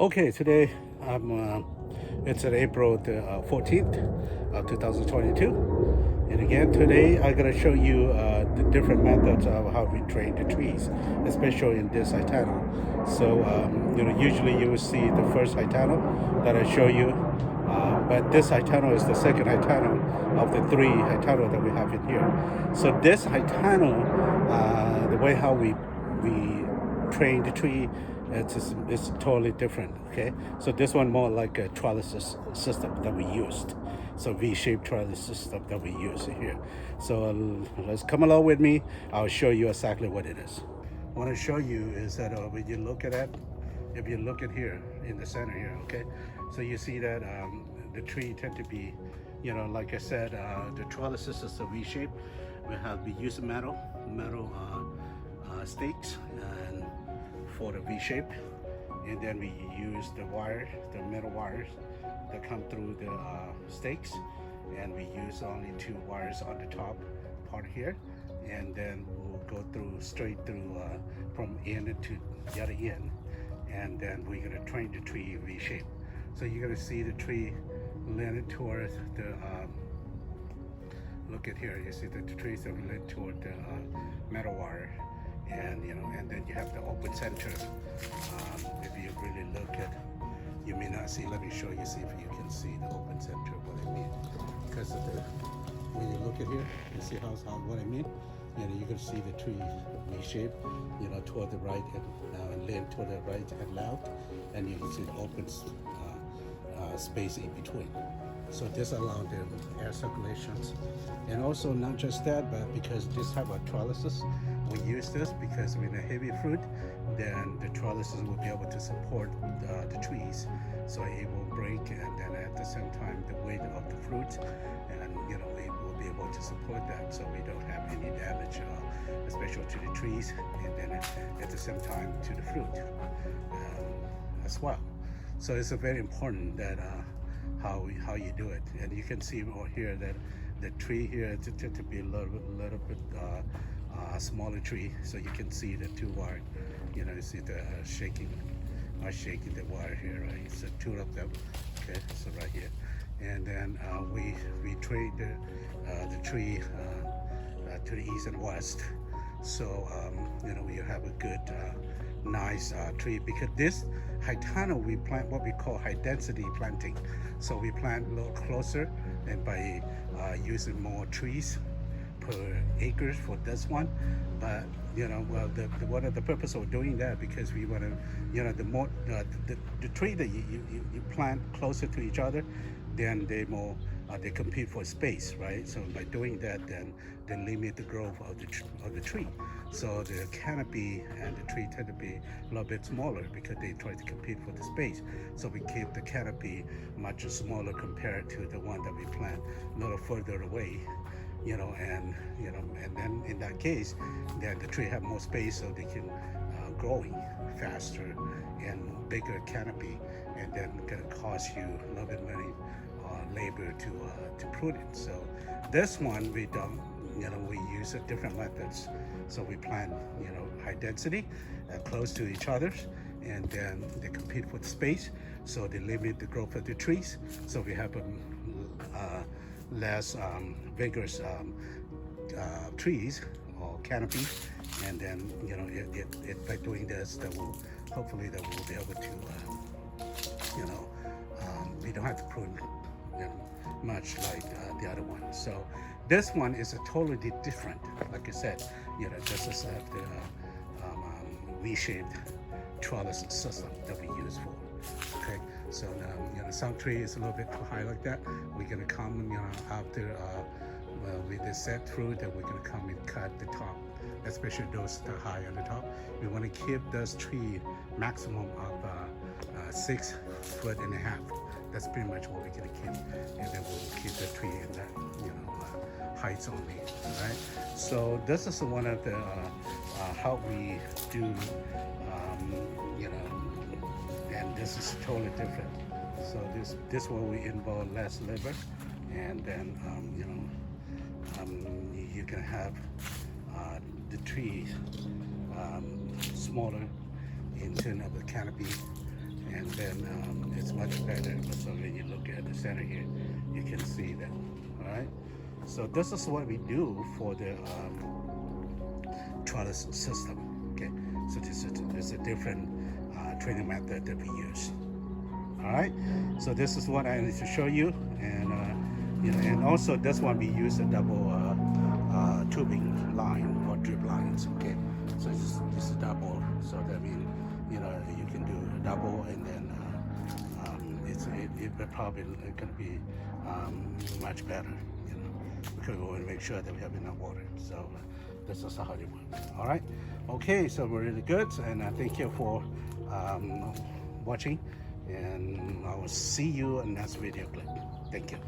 Okay, today it's at April the 14th of 2022. And again, today I'm going to show you the different methods of how we train the trees, especially in this Haitano. So, usually you will see the first Haitano that I show you, but this Haitano is the second Haitano of the three Haitano that we have in here. So this Haitano, the way how we train the tree, it's totally different. Okay, so this one more like a trellises system that we used, so V-shaped trellis system that we use here. So let's come along with me. I'll show you exactly what it is. What I want to show you is that when you look at it, if you look at here in the center here, okay, so you see that the tree tend to be, like I said, the trellises is a V-shape. We use metal stakes and for the V-shape, and then we use the metal wires that come through the stakes, and we use only two wires on the top part here, and then we'll go straight through from end to the other end, and then we're gonna train the tree V-shape. So you're gonna see the tree leaning towards the look at here, you see that the trees are leaning toward the metal wire, and and then you have the open center. If you really look at, you may not see, let me show you, see if you can see the open center, what I mean. Because of the, when you look at here, you see how what I mean? You can see the tree V-shape, toward the right and lean toward the right and left, and you can see the open space in between. So this allows the air circulations, and also not just that, but because this type of trellises, we use this because with a heavy fruit, then the trellises will be able to support the trees, so it will break, and then at the same time the weight of the fruit, and it will be able to support that, so we don't have any damage, especially to the trees, and then at the same time to the fruit as well. So it's a very important that how you do it, and you can see over here that the tree here tend to be a little bit smaller tree, so you can see the two wire, you see the shaking the wire here, right? So two of them, okay, so right here, and then we train the tree to the east and west, so we have a good nice tree, because this Haitano we plant what we call high density planting, so we plant a little closer, and by using more trees per acre for this one. But well, one of the purpose of doing that, because we want to, the more the tree that you plant closer to each other, then they compete for space, right? So by doing that, then they limit the growth of the tree. So the canopy and the tree tend to be a little bit smaller because they try to compete for the space. So we keep the canopy much smaller compared to the one that we plant a little further away. And then in that case, then the tree have more space, so they can growing faster and bigger canopy, and then gonna cost you a little bit money labor to prune it. So this one we don't, we use different methods. So we plant, high density, close to each other, and then they compete for the space, so they limit the growth of the trees. So we have less vigorous trees or canopy, and then by doing this, that will hopefully that we'll be able to we don't have to prune much like the other one. So this one is a totally different, like I said, this is the V-shaped trellis system that we use for. Okay, so now some tree is a little bit too high like that. We're gonna come after with the set fruit, that we're gonna come and cut the top, especially those that are high on the top. We want to keep this tree maximum of 6.5 feet. That's pretty much what we're gonna keep, and then we'll keep the tree in that heights only. Right. So this is one of the how we do, and this is totally different. So this one we involve less labor, and then you can have the tree smaller in terms of the canopy, and then it's much better. So when you look at the center here, you can see that. All right. So this is what we do for the trellis system. Okay. So this is a different training method that we use. All right. So this is what I need to show you, and and also this one we use a double tubing line or drip lines. Okay. So this is double. So that means you can do a double, and then it probably going to be much better. Because we want to make sure that we have enough water. So this is how it works. All right. Okay. So we're really good, and thank you for watching. And I will see you in the next video clip. Thank you.